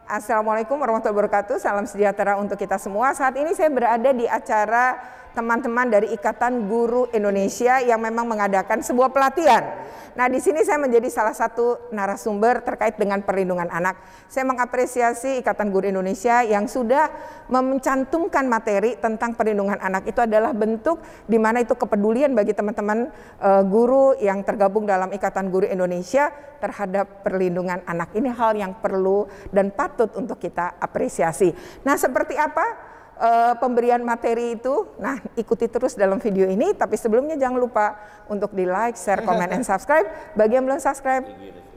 Assalamualaikum warahmatullahi wabarakatuh. Salam sejahtera untuk kita semua. Saat ini saya berada di acara teman-teman dari Ikatan Guru Indonesia yang memang mengadakan sebuah pelatihan. Nah, di sini saya menjadi salah satu narasumber terkait dengan perlindungan anak. Saya mengapresiasi Ikatan Guru Indonesia yang sudah mencantumkan materi tentang perlindungan anak. Itu adalah bentuk di mana itu kepedulian bagi teman-teman guru yang tergabung dalam Ikatan Guru Indonesia terhadap perlindungan anak. Ini hal yang perlu dan patut untuk kita apresiasi. Nah, seperti apa pemberian materi itu? Nah, ikuti terus dalam video ini. Tapi sebelumnya jangan lupa untuk di like, share, comment, and subscribe. Bagi yang belum subscribe,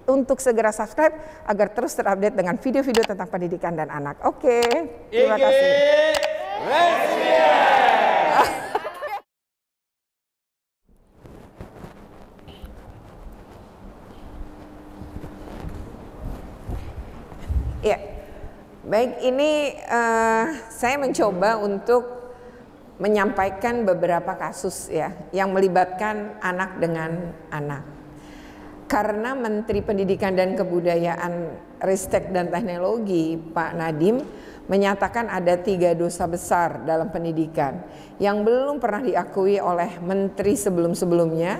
untuk segera subscribe agar terus terupdate dengan video-video tentang pendidikan dan anak. Oke, terima kasih. Ya, baik, ini saya mencoba untuk menyampaikan beberapa kasus ya yang melibatkan anak dengan anak. Karena Menteri Pendidikan dan Kebudayaan, Ristek dan Teknologi Pak Nadiem menyatakan ada 3 dosa besar dalam pendidikan yang belum pernah diakui oleh menteri sebelum-sebelumnya,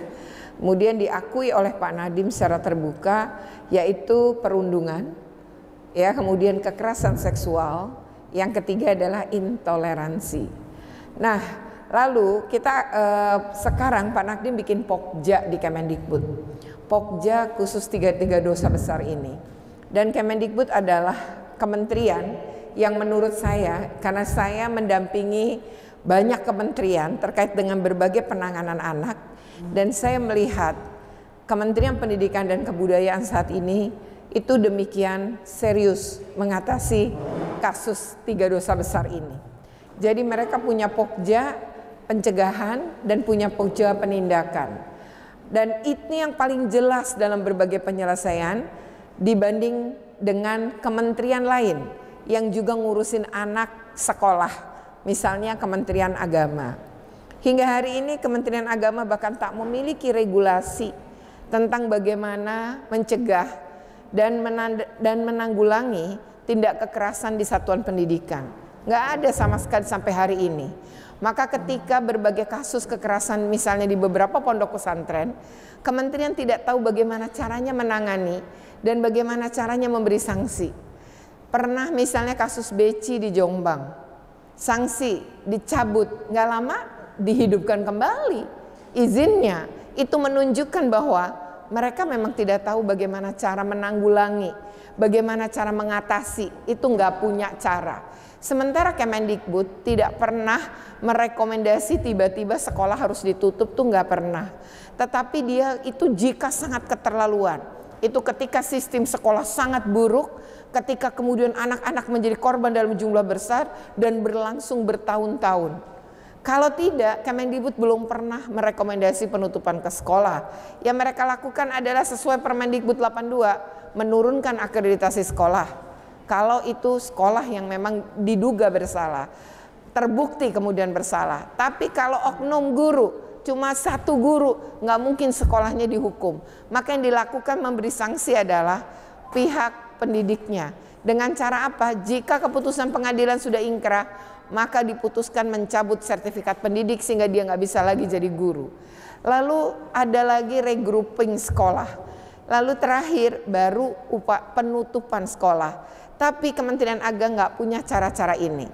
kemudian diakui oleh Pak Nadiem secara terbuka, yaitu perundungan, ya, kemudian kekerasan seksual, yang ketiga adalah intoleransi. Nah, lalu kita sekarang Pak Nadiem bikin Pokja di Kemendikbud. Pokja khusus 3 dosa besar ini. Dan Kemendikbud adalah kementerian yang menurut saya, karena saya mendampingi banyak kementerian terkait dengan berbagai penanganan anak, dan saya melihat Kementerian Pendidikan dan Kebudayaan saat ini itu demikian serius mengatasi kasus 3 dosa besar ini. Jadi mereka punya Pokja pencegahan dan punya Pokja penindakan. Dan ini yang paling jelas dalam berbagai penyelesaian dibanding dengan kementerian lain yang juga ngurusin anak sekolah, misalnya Kementerian Agama. Hingga hari ini Kementerian Agama bahkan tak memiliki regulasi tentang bagaimana mencegah dan menanggulangi tindak kekerasan di satuan pendidikan. Nggak ada sama sekali sampai hari ini. Maka ketika berbagai kasus kekerasan misalnya di beberapa pondok pesantren, kementerian tidak tahu bagaimana caranya menangani dan bagaimana caranya memberi sanksi. Pernah misalnya kasus Beci di Jombang, sanksi dicabut, nggak lama dihidupkan kembali izinnya. Itu menunjukkan bahwa mereka memang tidak tahu bagaimana cara menanggulangi, bagaimana cara mengatasi, itu nggak punya cara. Sementara Kemendikbud tidak pernah merekomendasi tiba-tiba sekolah harus ditutup, tuh nggak pernah. Tetapi dia itu jika sangat keterlaluan, itu ketika sistem sekolah sangat buruk, ketika kemudian anak-anak menjadi korban dalam jumlah besar dan berlangsung bertahun-tahun. Kalau tidak, Kemendikbud belum pernah merekomendasi penutupan ke sekolah. Yang mereka lakukan adalah sesuai Permendikbud 82, menurunkan akreditasi sekolah. Kalau itu sekolah yang memang diduga bersalah, terbukti kemudian bersalah. Tapi kalau oknum guru, cuma 1 guru, nggak mungkin sekolahnya dihukum. Maka yang dilakukan memberi sanksi adalah pihak pendidiknya. Dengan cara apa? Jika keputusan pengadilan sudah ingkrah, maka diputuskan mencabut sertifikat pendidik sehingga dia nggak bisa lagi jadi guru. Lalu ada lagi regrouping sekolah. Lalu terakhir baru penutupan sekolah. Tapi Kementerian Agama nggak punya cara-cara ini.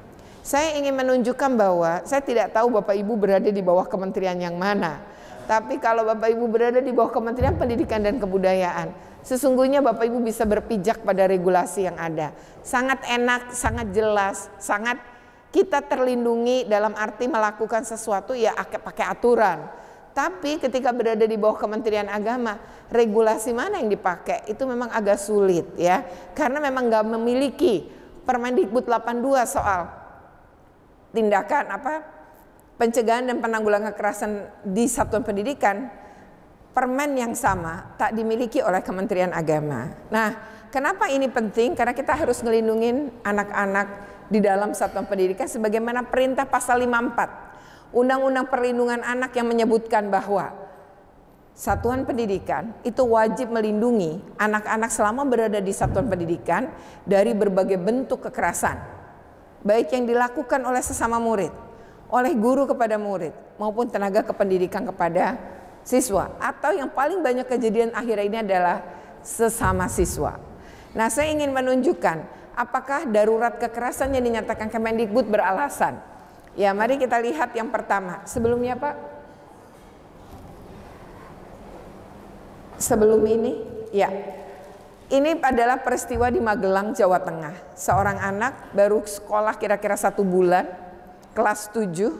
Saya ingin menunjukkan bahwa saya tidak tahu Bapak Ibu berada di bawah kementerian yang mana. Tapi kalau Bapak Ibu berada di bawah Kementerian Pendidikan dan Kebudayaan, sesungguhnya Bapak Ibu bisa berpijak pada regulasi yang ada. Sangat enak, sangat jelas, sangat kita terlindungi dalam arti melakukan sesuatu ya pakai aturan. Tapi ketika berada di bawah Kementerian Agama, regulasi mana yang dipakai itu memang agak sulit ya. Karena memang nggak memiliki Permendikbud 82 soal tindakan pencegahan dan penanggulangan kekerasan di satuan pendidikan. Permen yang sama tak dimiliki oleh Kementerian Agama. Nah, kenapa ini penting? Karena kita harus ngelindungin anak-anak di dalam satuan pendidikan sebagaimana perintah pasal 54 Undang-Undang Perlindungan Anak yang menyebutkan bahwa satuan pendidikan itu wajib melindungi anak-anak selama berada di satuan pendidikan dari berbagai bentuk kekerasan, baik yang dilakukan oleh sesama murid, oleh guru kepada murid, maupun tenaga kependidikan kepada siswa, atau yang paling banyak kejadian akhir ini adalah sesama siswa. Nah, saya ingin menunjukkan apakah darurat kekerasan yang dinyatakan Kemendikbud beralasan. Ya, mari kita lihat yang pertama. Sebelumnya, Pak. Sebelum ini, ya, ini adalah peristiwa di Magelang, Jawa Tengah. Seorang anak baru sekolah kira-kira 1 bulan, kelas 7.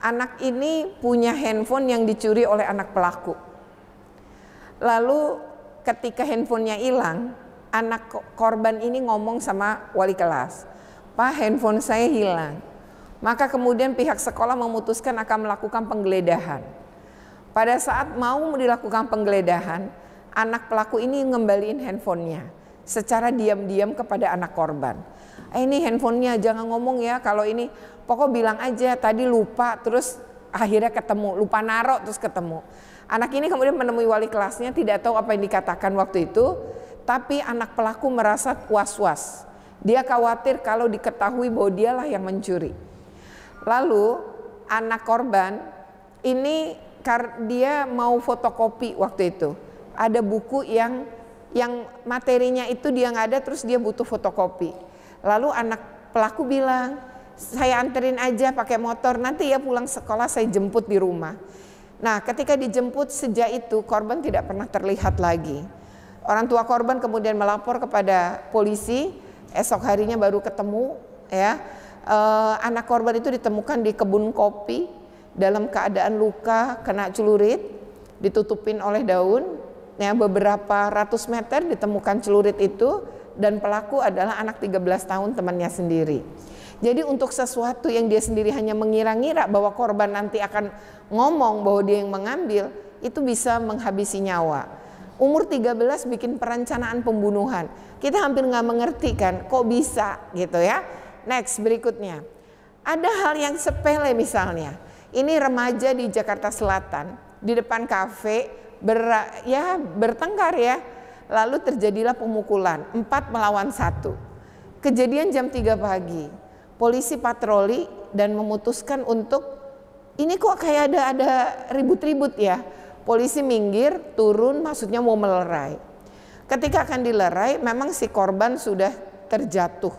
Anak ini punya handphone yang dicuri oleh anak pelaku. Lalu ketika handphonenya hilang, anak korban ini ngomong sama wali kelas, "Pak, handphone saya hilang." Maka kemudian pihak sekolah memutuskan akan melakukan penggeledahan. Pada saat mau dilakukan penggeledahan, anak pelaku ini ngembaliin handphonenya secara diam-diam kepada anak korban. Ini handphonenya, jangan ngomong ya kalau ini, pokok bilang aja tadi lupa terus akhirnya ketemu, lupa narok terus ketemu. Anak ini kemudian menemui wali kelasnya, tidak tahu apa yang dikatakan waktu itu, tapi anak pelaku merasa was-was. Dia khawatir kalau diketahui bahwa dialah yang mencuri. Lalu anak korban ini dia mau fotokopi waktu itu. Ada buku yang materinya itu dia nggak ada, terus dia butuh fotokopi. Lalu anak pelaku bilang, "Saya anterin aja pakai motor, nanti ya pulang sekolah saya jemput di rumah." Nah, ketika dijemput sejak itu korban tidak pernah terlihat lagi. Orang tua korban kemudian melapor kepada polisi, esok harinya baru ketemu ya. Anak korban itu ditemukan di kebun kopi dalam keadaan luka, kena celurit, ditutupin oleh daun, ya, beberapa ratus meter ditemukan celurit itu, dan pelaku adalah anak 13 tahun temannya sendiri. Jadi untuk sesuatu yang dia sendiri hanya mengira-ngira bahwa korban nanti akan ngomong bahwa dia yang mengambil, itu bisa menghabisi nyawa. Umur 13 bikin perencanaan pembunuhan. Kita hampir nggak mengerti kan, kok bisa gitu ya. Next, berikutnya. Ada hal yang sepele misalnya. Ini remaja di Jakarta Selatan, di depan kafe bertengkar ya. Lalu terjadilah pemukulan 4 melawan 1. Kejadian jam 3 pagi. Polisi patroli dan memutuskan untuk, ini kok kayak ada ribut-ribut ya. Polisi minggir, turun, maksudnya mau melerai. Ketika akan dilerai, memang si korban sudah terjatuh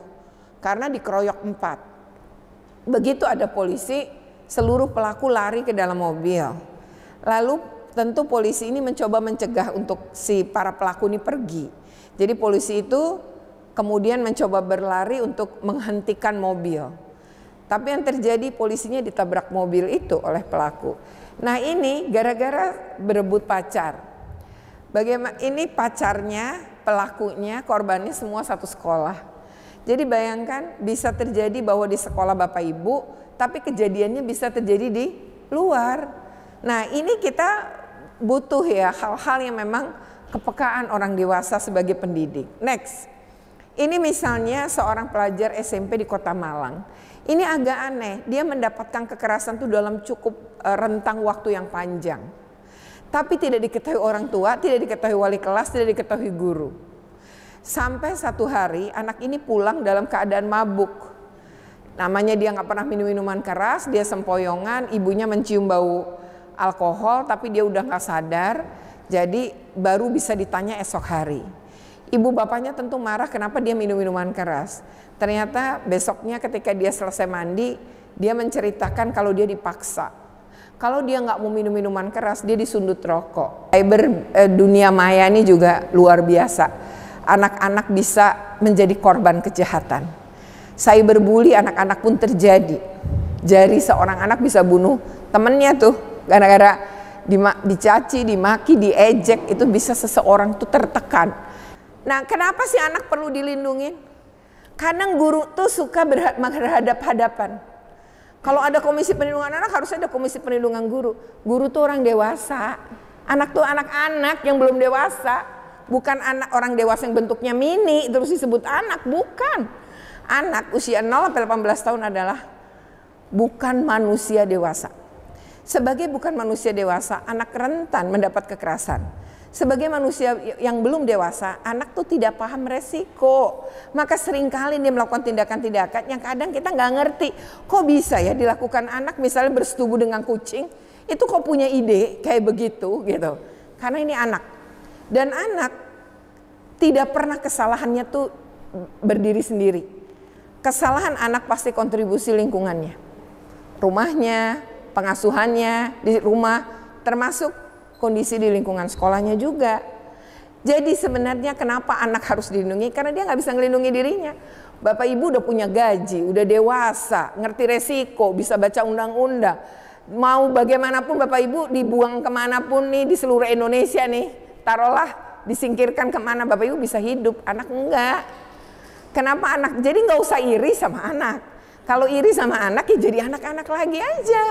karena dikeroyok 4. Begitu ada polisi, seluruh pelaku lari ke dalam mobil. Lalu tentu polisi ini mencoba mencegah untuk si para pelaku ini pergi. Jadi polisi itu kemudian mencoba berlari untuk menghentikan mobil. Tapi yang terjadi polisinya ditabrak mobil itu oleh pelaku. Nah, ini gara-gara berebut pacar. Bagaimana ini pacarnya, pelakunya, korbannya semua satu sekolah. Jadi bayangkan bisa terjadi bahwa di sekolah Bapak Ibu, tapi kejadiannya bisa terjadi di luar. Nah, ini kita butuh ya hal-hal yang memang kepekaan orang dewasa sebagai pendidik. Next, ini misalnya seorang pelajar SMP di Kota Malang. Ini agak aneh, dia mendapatkan kekerasan itu dalam cukup rentang waktu yang panjang. Tapi tidak diketahui orang tua, tidak diketahui wali kelas, tidak diketahui guru. Sampai satu hari anak ini pulang dalam keadaan mabuk. Namanya dia nggak pernah minum minuman keras, dia sempoyongan, ibunya mencium bau alkohol tapi dia udah nggak sadar, jadi baru bisa ditanya esok hari. Ibu bapaknya tentu marah kenapa dia minum minuman keras. Ternyata besoknya ketika dia selesai mandi, dia menceritakan kalau dia dipaksa. Kalau dia nggak mau minum minuman keras, dia disundut rokok. Dunia maya ini juga luar biasa. Anak-anak bisa menjadi korban kejahatan. Cyberbully anak-anak pun terjadi. Jadi seorang anak bisa bunuh temennya tuh gara-gara dicaci, dimaki, diejek, itu bisa seseorang tuh tertekan. Nah, kenapa sih anak perlu dilindungi? Kadang guru tuh suka berhadap-hadapan. Kalau ada komisi perlindungan anak harus ada komisi perlindungan guru. Guru tuh orang dewasa. Anak tuh anak-anak yang belum dewasa. Bukan anak orang dewasa yang bentuknya mini terus disebut anak, bukan. Anak usia 0 sampai 18 tahun adalah bukan manusia dewasa. Sebagai bukan manusia dewasa, anak rentan mendapat kekerasan. Sebagai manusia yang belum dewasa, anak tuh tidak paham resiko. Maka seringkali dia melakukan tindakan-tindakan yang kadang kita nggak ngerti. Kok bisa ya dilakukan anak, misalnya bersetubuh dengan kucing, itu kok punya ide kayak begitu gitu. Karena ini anak. Dan anak tidak pernah kesalahannya tuh berdiri sendiri. Kesalahan anak pasti kontribusi lingkungannya. Rumahnya, pengasuhannya di rumah, termasuk kondisi di lingkungan sekolahnya juga. Jadi sebenarnya kenapa anak harus dilindungi? Karena dia nggak bisa melindungi dirinya. Bapak ibu udah punya gaji, udah dewasa, ngerti resiko, bisa baca undang-undang. Mau bagaimanapun bapak ibu dibuang kemanapun nih di seluruh Indonesia nih, taruhlah disingkirkan kemana, bapak ibu bisa hidup, anak enggak. Kenapa anak? Jadi nggak usah iri sama anak. Kalau iri sama anak ya jadi anak-anak lagi aja.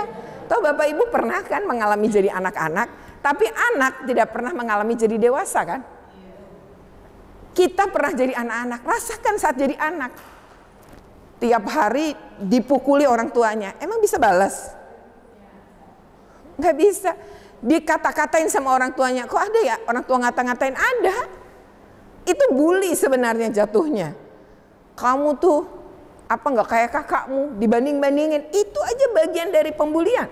Toh bapak ibu pernah kan mengalami jadi anak-anak, tapi anak tidak pernah mengalami jadi dewasa kan? Kita pernah jadi anak-anak, rasakan saat jadi anak. Tiap hari dipukuli orang tuanya, emang bisa balas? Nggak bisa. Dikata-katain sama orang tuanya, kok ada ya orang tua ngata-ngatain? Ada. Itu bully sebenarnya jatuhnya. Kamu tuh apa nggak kayak kakakmu, dibanding-bandingin, itu aja bagian dari pembulian.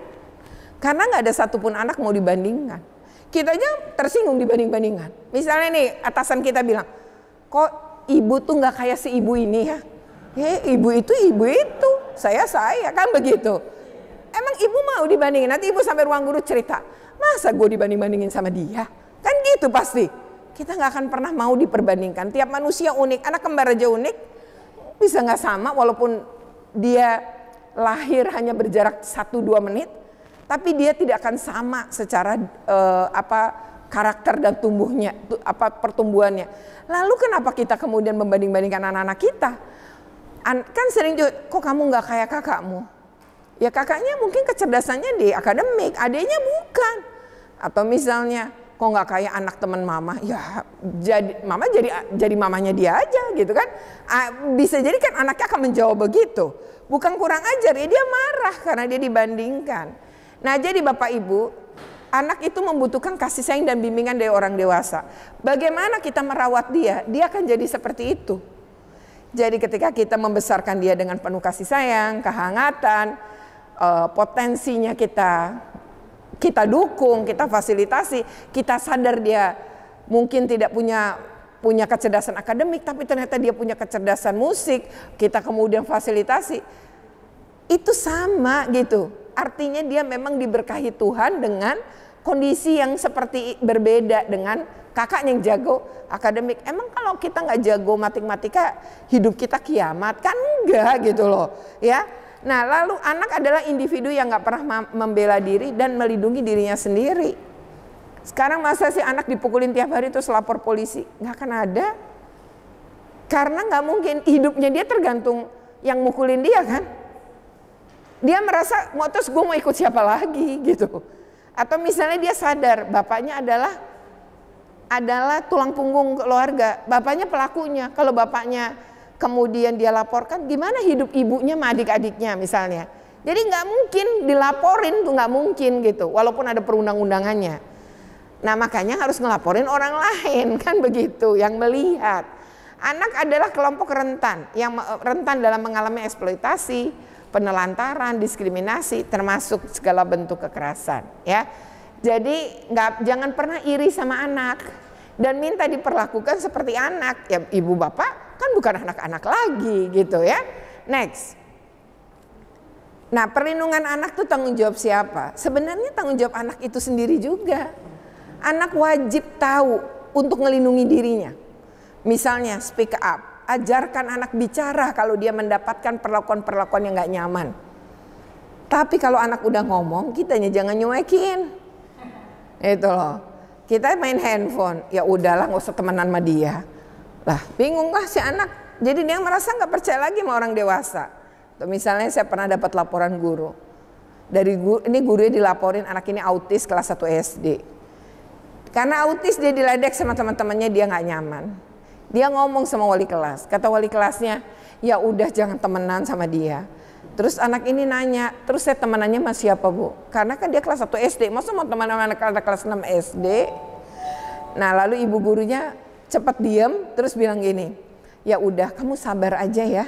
Karena nggak ada satupun anak mau dibandingkan. Kita aja tersinggung dibanding-bandingkan. Misalnya nih atasan kita bilang, kok ibu tuh nggak kayak si ibu ini ya? Ibu itu, saya kan begitu. Emang ibu mau dibandingin? Nanti ibu sampai ruang guru cerita, masa gue dibanding-bandingin sama dia? Kan gitu pasti. Kita nggak akan pernah mau diperbandingkan. Tiap manusia unik, anak kembar aja unik, bisa nggak sama walaupun dia lahir hanya berjarak 1-2 menit, tapi dia tidak akan sama secara karakter dan tumbuhnya, pertumbuhannya. Lalu kenapa kita kemudian membanding-bandingkan anak-anak kita? Kan sering juga, kok kamu nggak kayak kakakmu? Ya kakaknya mungkin kecerdasannya di akademik, adiknya bukan. Atau misalnya, kok nggak kayak anak teman mama? Ya mama jadi mamanya dia aja gitu kan? Bisa jadi kan anaknya akan menjawab begitu. Bukan kurang ajar, ya dia marah karena dia dibandingkan. Nah jadi bapak ibu, anak itu membutuhkan kasih sayang dan bimbingan dari orang dewasa. Bagaimana kita merawat dia? Dia akan jadi seperti itu. Jadi ketika kita membesarkan dia dengan penuh kasih sayang, kehangatan, potensinya kita dukung, kita fasilitasi, kita sadar dia mungkin tidak punya kecerdasan akademik, tapi ternyata dia punya kecerdasan musik, kita kemudian fasilitasi, itu sama gitu. Artinya dia memang diberkahi Tuhan dengan kondisi yang seperti berbeda dengan kakak yang jago akademik. Emang kalau kita nggak jago matematika, hidup kita kiamat? Kan enggak gitu loh ya. Nah lalu anak adalah individu yang nggak pernah membela diri dan melindungi dirinya sendiri. Sekarang masa sih anak dipukulin tiap hari terus lapor polisi? Nggak akan ada. Karena nggak mungkin, hidupnya dia tergantung yang mukulin dia kan. Dia merasa, terus gue mau ikut siapa lagi gitu. Atau misalnya dia sadar bapaknya adalah tulang punggung keluarga, bapaknya pelakunya. Kalau bapaknya kemudian dia laporkan, gimana hidup ibunya sama adik-adiknya misalnya. Jadi nggak mungkin dilaporin tuh, nggak mungkin gitu, walaupun ada perundang-undangannya. Nah makanya harus ngelaporin orang lain kan begitu, yang melihat. Anak adalah kelompok rentan, yang rentan dalam mengalami eksploitasi, penelantaran, diskriminasi, termasuk segala bentuk kekerasan ya. Jadi jangan pernah iri sama anak dan minta diperlakukan seperti anak. Ya ibu bapak kan bukan anak-anak lagi gitu ya. Next. Nah perlindungan anak itu tanggung jawab siapa? Sebenarnya tanggung jawab anak itu sendiri juga. Anak wajib tahu untuk melindungi dirinya. Misalnya speak up. Ajarkan anak bicara kalau dia mendapatkan perlakuan-perlakuan yang gak nyaman. Tapi kalau anak udah ngomong, kitanya jangan nyuekin. Itu loh. Kita main handphone, ya udahlah nggak usah temenan sama dia. Lah bingung lah si anak. Jadi dia merasa nggak percaya lagi sama orang dewasa. Tuh, misalnya saya pernah dapat laporan guru. Dari guru, ini gurunya dilaporin anak ini autis kelas 1 SD. Karena autis dia diledek sama teman-temannya, dia nggak nyaman. Dia ngomong sama wali kelas, kata wali kelasnya, ya udah jangan temenan sama dia. Terus anak ini nanya, terus saya temanannya sama siapa Bu? Karena kan dia kelas 1 SD, masa mau teman sama anak kelas 6 SD? Nah lalu ibu gurunya cepat diam, terus bilang gini, ya udah kamu sabar aja ya,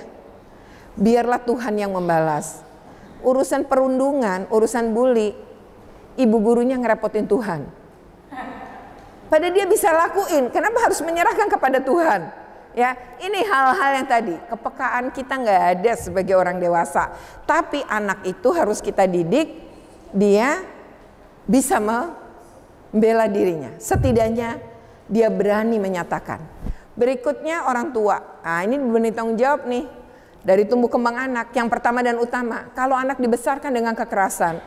biarlah Tuhan yang membalas. Urusan perundungan, urusan bully, ibu gurunya ngerepotin Tuhan. Padahal dia bisa lakuin, kenapa harus menyerahkan kepada Tuhan? Ya, ini hal-hal yang tadi kepekaan kita nggak ada sebagai orang dewasa, tapi anak itu harus kita didik, dia bisa membela dirinya, setidaknya dia berani menyatakan. Berikutnya orang tua, nah ini benih tanggung jawab nih dari tumbuh kembang anak. Yang pertama dan utama, kalau anak dibesarkan dengan kekerasan,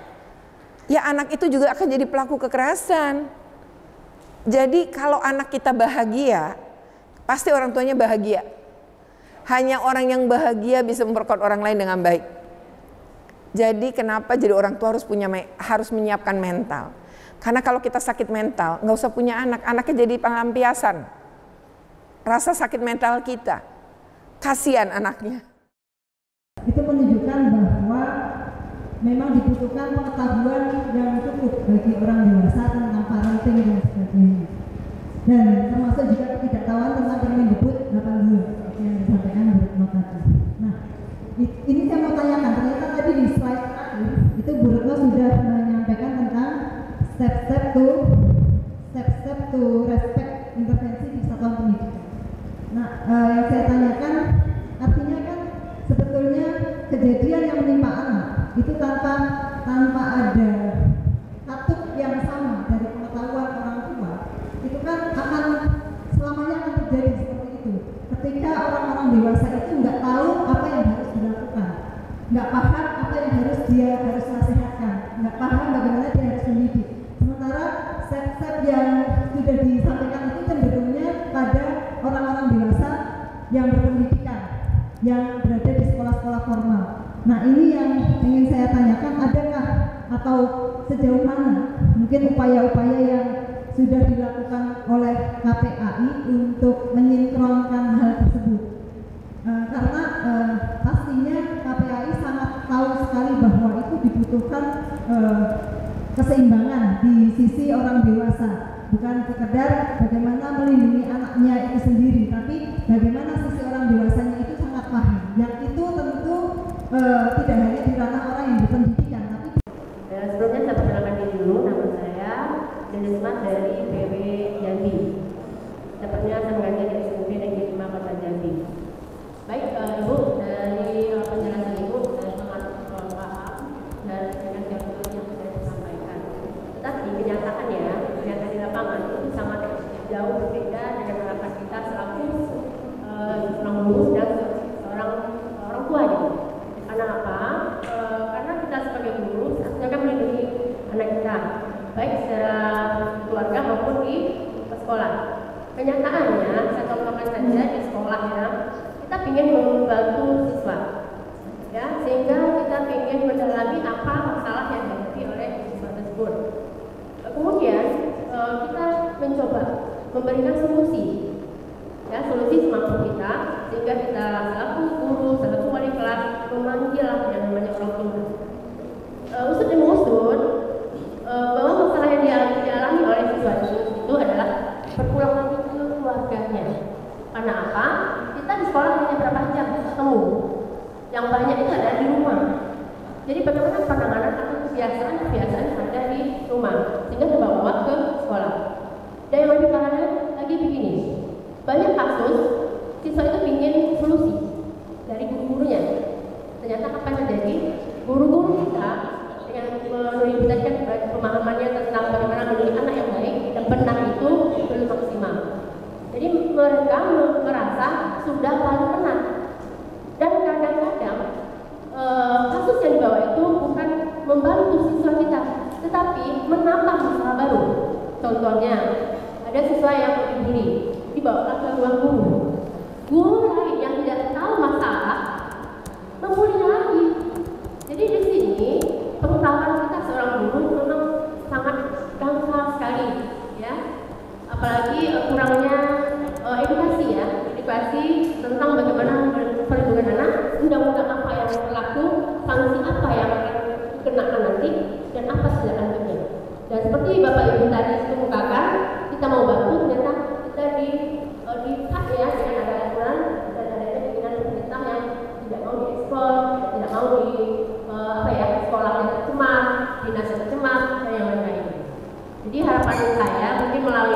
ya anak itu juga akan jadi pelaku kekerasan. Jadi kalau anak kita bahagia, pasti orang tuanya bahagia. Hanya orang yang bahagia bisa memperkuat orang lain dengan baik. Jadi kenapa jadi orang tua harus menyiapkan mental? Karena kalau kita sakit mental, nggak usah punya anak, anaknya jadi pelampiasan rasa sakit mental kita. Kasihan anaknya. Itu menunjukkan bahwa memang dibutuhkan pengetahuan yang cukup bagi orang dewasa tentang parenting dan sebagainya. Dan termasuk juga ketidaktahuan tentang Permendikbud 82 yang disampaikan Bu Retno tadi. Nah, ini saya mau tanyakan, ternyata tadi di slide terakhir itu Bu Retno sudah menyampaikan tentang step-step to respect intervensi di satuan pendidikan. Nah, yang saya tanyakan artinya kan sebetulnya kejadian yang menimpa anak itu tanpa ada katuk yang sama dari pengetahuan orang tua, itu kan akan selamanya akan terjadi seperti itu. Ketika orang-orang dewasa itu nggak tahu apa yang harus dilakukan, nggak paham apa yang dia harus nasihatkan, nggak paham bagaimana dia harus mendidik. Sementara step-step yang sudah disampaikan itu cenderungnya pada orang-orang dewasa yang berpendidikan, yang berada di sekolah-sekolah formal. Nah ini yang ingin saya tanyakan, adakah atau sejauh mana mungkin upaya-upaya yang sudah dilakukan oleh KPAI untuk menyinkronkan hal tersebut? Karena pastinya KPAI sangat tahu sekali bahwa itu dibutuhkan keseimbangan di sisi orang dewasa, bukan sekedar bagaimana melindungi anaknya itu sendiri, tapi bagaimana sisi orang dewasanya itu sangat paham. Yang itu tentu tidak hanya di ranah orang yang berpendidikan, tapi sebelumnya saya perkenalkan diri dulu, nama saya Denisma dari PW Jambi. Dapatnya saya mengganti dari SMP Negeri 5 Kota Jambi. Baik Ibu, dari penjelasan Ibu saya sangat paham dan dengan yang sudah disampaikan. Tetapi kenyataan di lapangan itu sangat jauh berbeda dengan harapan kita selaku seorang guru dan seorang orang tua gitu. Karena apa? Karena kita sebagai guru seharusnya kan melindungi anak kita, baik secara keluarga maupun di sekolah. Kenyataannya, saya contohkan saja di sekolah ya, kita ingin membantu siswa, ya, sehingga kita ingin mendalami apa masalah yang dihadapi oleh siswa tersebut. Kemudian kita mencoba memberikan solusi, ya, solusi semampu kita, sehingga kita selaku guru, selaku wali kelas memanggil yang namanya orang tua. Usut dan mengusut bahwa masalah yang dialami oleh siswa itu adalah berpulang lagi ke keluarganya. Karena apa? Kita di sekolah hanya berapa jam ketemu, yang banyak itu ada di rumah. Jadi bagaimana penanganan atau kebiasaan yang ada di rumah sehingga dibawa ke sekolah. Dan yang lebih parahnya lagi begini, banyak kasus siswa itu ingin solusi dari guru-gurunya. Ternyata apa yang terjadi? Guru-guru kita dengan menunjukkan pemahamannya tentang bagaimana mendidik anak yang baik dan benar itu belum maksimal. Jadi mereka merasa sudah paling benar. Dan kadang-kadang kasus yang dibawa itu bukan membantu siswa kita, tetapi menambah masalah baru. Contohnya, ada siswa yang dibully, dibawa ke ruang guru. Guru lain yang tidak tahu masalah membuli lagi. Jadi di sini pengetahuan kita seorang guru memang sangat dangkal sekali, ya. Apalagi kurangnya edukasi, ya, edukasi tentang bagaimana perlindungan anak, undang-undang apa yang berlaku,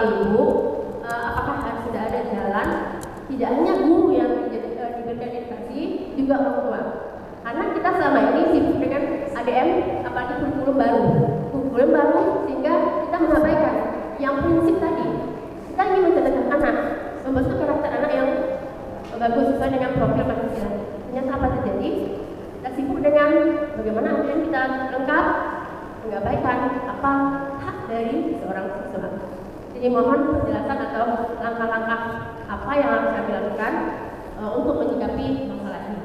Ibu, apakah sudah ada jalan tidak hanya guru yang diberikan edukasi, juga orang tua. Karena kita selama ini sibuk dengan ADM, apalagi kurikulum baru, sehingga kita mengabaikan yang prinsip tadi. Kita ingin mencerdaskan anak, membentuk karakter anak yang bagus sesuai dengan profil manusia. Ternyata apa terjadi? Kita sibuk dengan bagaimana kemudian kita lengkap mengabaikan apa hak dari seorang siswa. Jadi mohon penjelasan atau langkah-langkah apa yang harus kami lakukan untuk menyikapi masalah ini.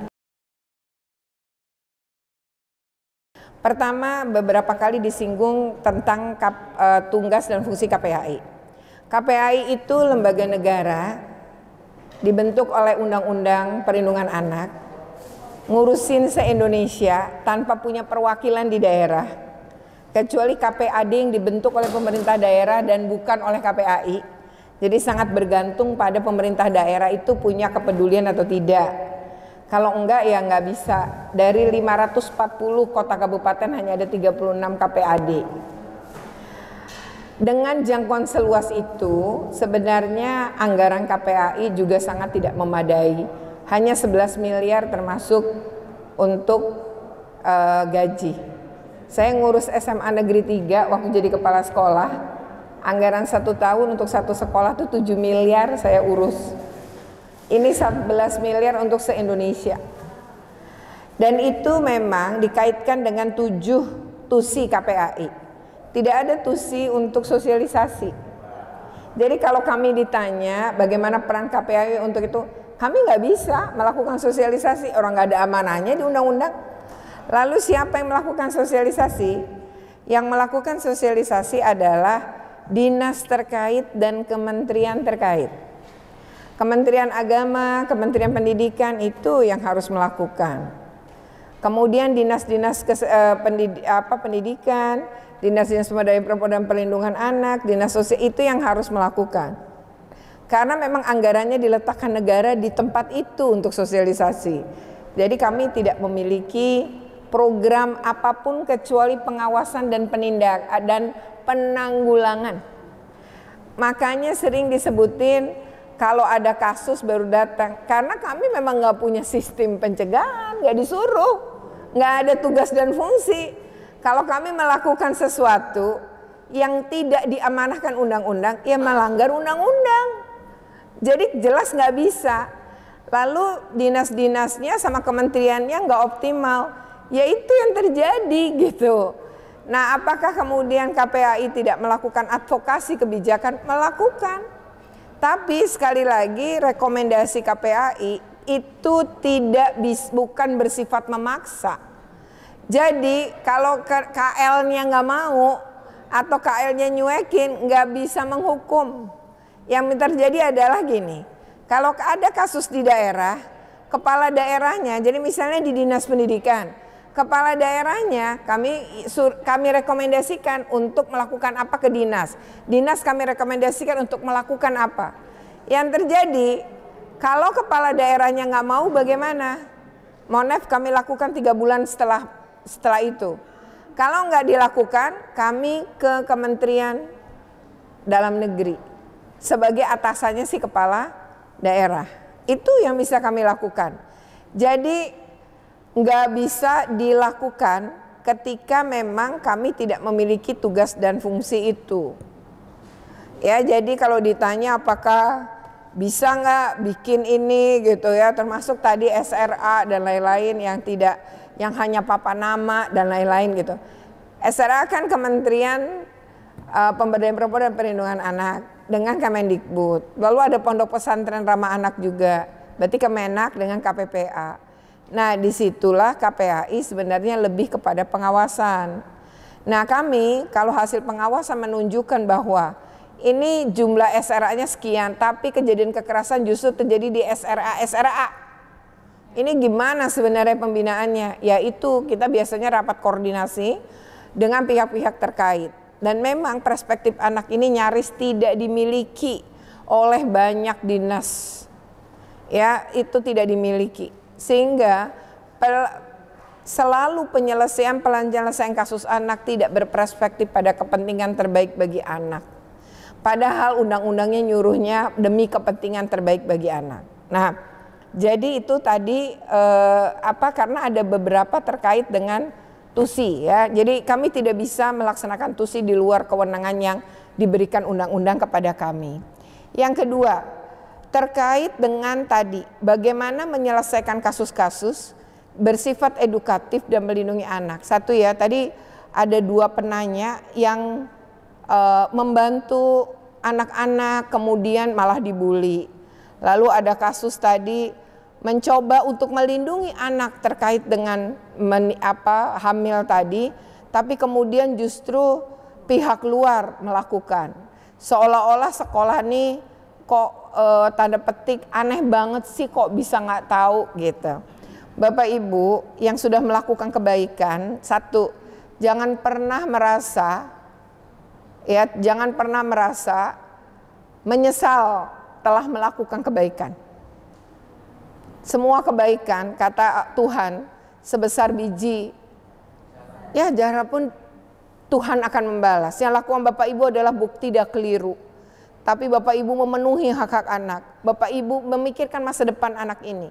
Pertama, beberapa kali disinggung tentang tugas dan fungsi KPAI. KPAI itu lembaga negara dibentuk oleh Undang-Undang Perlindungan Anak, ngurusin se-Indonesia tanpa punya perwakilan di daerah, kecuali KPAD yang dibentuk oleh pemerintah daerah dan bukan oleh KPAI. Jadi sangat bergantung pada pemerintah daerah itu punya kepedulian atau tidak. Kalau enggak ya enggak bisa. Dari 540 kota kabupaten hanya ada 36 KPAD. Dengan jangkauan seluas itu, sebenarnya anggaran KPAI juga sangat tidak memadai. Hanya 11 miliar termasuk untuk gaji. Saya ngurus SMA Negeri 3 waktu jadi kepala sekolah. Anggaran 1 tahun untuk satu sekolah itu 7 miliar saya urus. Ini 11 miliar untuk se-Indonesia. Dan itu memang dikaitkan dengan 7 tusi KPAI. Tidak ada tusi untuk sosialisasi. Jadi kalau kami ditanya bagaimana peran KPAI untuk itu, kami nggak bisa melakukan sosialisasi, orang nggak ada amanahnya di undang-undang. Lalu siapa yang melakukan sosialisasi? Yang melakukan sosialisasi adalah dinas terkait dan kementerian terkait. Kementerian Agama, Kementerian Pendidikan itu yang harus melakukan. Kemudian dinas-dinas pendidikan, dinas-dinas pemberdayaan perempuan dan perlindungan anak, dinas sosial itu yang harus melakukan. Karena memang anggarannya diletakkan negara di tempat itu untuk sosialisasi. Jadi kami tidak memiliki program apapun kecuali pengawasan dan penindakan dan penanggulangan. Makanya sering disebutin kalau ada kasus baru datang, karena kami memang nggak punya sistem pencegahan, nggak disuruh, nggak ada tugas dan fungsi. Kalau kami melakukan sesuatu yang tidak diamanahkan undang-undang, ya melanggar undang-undang. Jadi jelas nggak bisa. Lalu dinas-dinasnya sama kementeriannya nggak optimal, ya itu yang terjadi gitu. Nah, apakah kemudian KPAI tidak melakukan advokasi kebijakan? Melakukan. Tapi sekali lagi rekomendasi KPAI itu bukan bersifat memaksa. Jadi kalau KL-nya nggak mau atau KL-nya nyuekin, nggak bisa menghukum. Yang terjadi adalah gini, kalau ada kasus di daerah, kepala daerahnya, jadi misalnya di dinas pendidikan, kepala daerahnya kami rekomendasikan untuk melakukan apa ke dinas. Dinas kami rekomendasikan untuk melakukan apa. Yang terjadi kalau kepala daerahnya nggak mau bagaimana? Monef kami lakukan 3 bulan setelah itu. Kalau nggak dilakukan, kami ke Kementerian Dalam Negeri sebagai atasannya si kepala daerah. Itu yang bisa kami lakukan. Jadi nggak bisa dilakukan ketika memang kami tidak memiliki tugas dan fungsi itu. Ya, jadi kalau ditanya apakah bisa nggak bikin ini gitu ya, termasuk tadi SRA dan lain-lain yang hanya papan nama dan lain-lain gitu. SRA kan Kementerian Pemberdayaan Perempuan dan Perlindungan Anak dengan Kemendikbud. Lalu ada Pondok Pesantren Ramah Anak juga, berarti Kemenak dengan KPPA. Nah, disitulah KPAI sebenarnya lebih kepada pengawasan. Nah, kami kalau hasil pengawasan menunjukkan bahwa ini jumlah SRA-nya sekian, tapi kejadian kekerasan justru terjadi di SRA. Ini gimana sebenarnya pembinaannya? Yaitu kita biasanya rapat koordinasi dengan pihak-pihak terkait. Dan memang perspektif anak ini nyaris tidak dimiliki oleh banyak dinas. Ya, itu tidak dimiliki. Sehingga selalu penyelesaian kasus anak tidak berperspektif pada kepentingan terbaik bagi anak. Padahal undang-undangnya nyuruhnya demi kepentingan terbaik bagi anak. Nah, jadi itu tadi karena ada beberapa terkait dengan TUSI ya. Jadi kami tidak bisa melaksanakan TUSI di luar kewenangan yang diberikan undang-undang kepada kami. Yang kedua, terkait dengan tadi bagaimana menyelesaikan kasus-kasus bersifat edukatif dan melindungi anak. Satu ya, tadi ada 2 penanya yang membantu anak-anak kemudian malah dibully. Lalu ada kasus tadi mencoba untuk melindungi anak terkait dengan hamil tadi, tapi kemudian justru pihak luar melakukan. Seolah-olah sekolah nih kok tanda petik aneh banget sih, kok bisa nggak tahu gitu. Bapak Ibu yang sudah melakukan kebaikan, satu, jangan pernah merasa menyesal telah melakukan kebaikan. Semua kebaikan, kata Tuhan, sebesar biji ya jara pun Tuhan akan membalas. Yang lakukan Bapak Ibu adalah bukti tidak keliru. Tapi Bapak Ibu memenuhi hak-hak anak. Bapak Ibu memikirkan masa depan anak ini.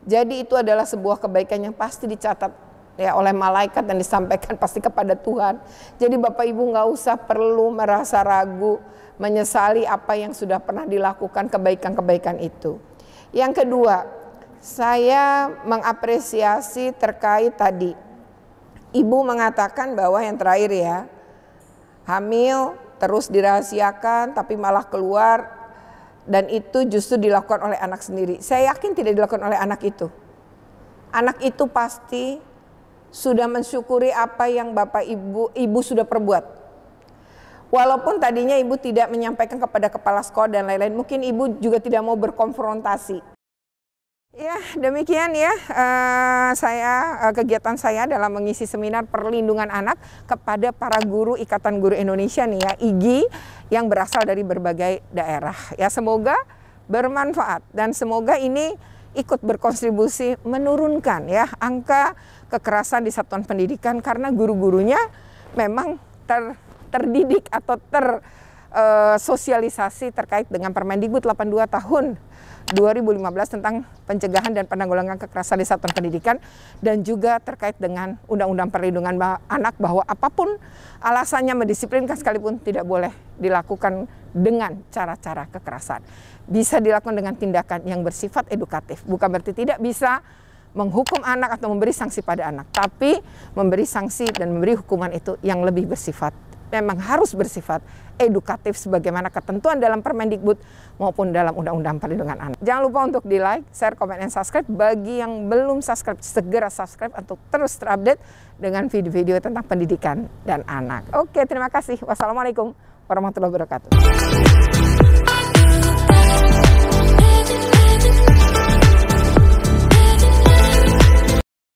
Jadi itu adalah sebuah kebaikan yang pasti dicatat ya oleh malaikat dan disampaikan pasti kepada Tuhan. Jadi Bapak Ibu nggak usah perlu merasa ragu, menyesali apa yang sudah pernah dilakukan kebaikan-kebaikan itu. Yang kedua, saya mengapresiasi terkait tadi. Ibu mengatakan bahwa yang terakhir ya, hamil terus dirahasiakan tapi malah keluar, dan itu justru dilakukan oleh anak sendiri. Saya yakin tidak dilakukan oleh anak itu. Anak itu pasti sudah mensyukuri apa yang Bapak Ibu sudah perbuat. Walaupun tadinya Ibu tidak menyampaikan kepada kepala sekolah dan lain-lain, mungkin Ibu juga tidak mau berkonfrontasi. Ya, demikian ya kegiatan saya dalam mengisi seminar perlindungan anak kepada para guru Ikatan Guru Indonesia nih ya, IGI, yang berasal dari berbagai daerah. Ya, semoga bermanfaat dan semoga ini ikut berkontribusi menurunkan ya angka kekerasan di satuan pendidikan, karena guru-gurunya memang terdidik atau tersosialisasi terkait dengan Permendikbud 82 tahun 2015 tentang pencegahan dan penanggulangan kekerasan di satuan pendidikan, dan juga terkait dengan Undang-Undang Perlindungan Anak bahwa apapun alasannya mendisiplinkan sekalipun tidak boleh dilakukan dengan cara-cara kekerasan. Bisa dilakukan dengan tindakan yang bersifat edukatif. Bukan berarti tidak bisa menghukum anak atau memberi sanksi pada anak, tapi memberi sanksi dan memberi hukuman itu yang lebih bersifat, memang harus bersifat edukatif sebagaimana ketentuan dalam Permendikbud maupun dalam Undang-Undang Perlindungan Anak. Jangan lupa untuk di like, share, komen, dan subscribe. Bagi yang belum subscribe, segera subscribe untuk terus terupdate dengan video-video tentang pendidikan dan anak. Oke, terima kasih. Wassalamualaikum warahmatullahi wabarakatuh.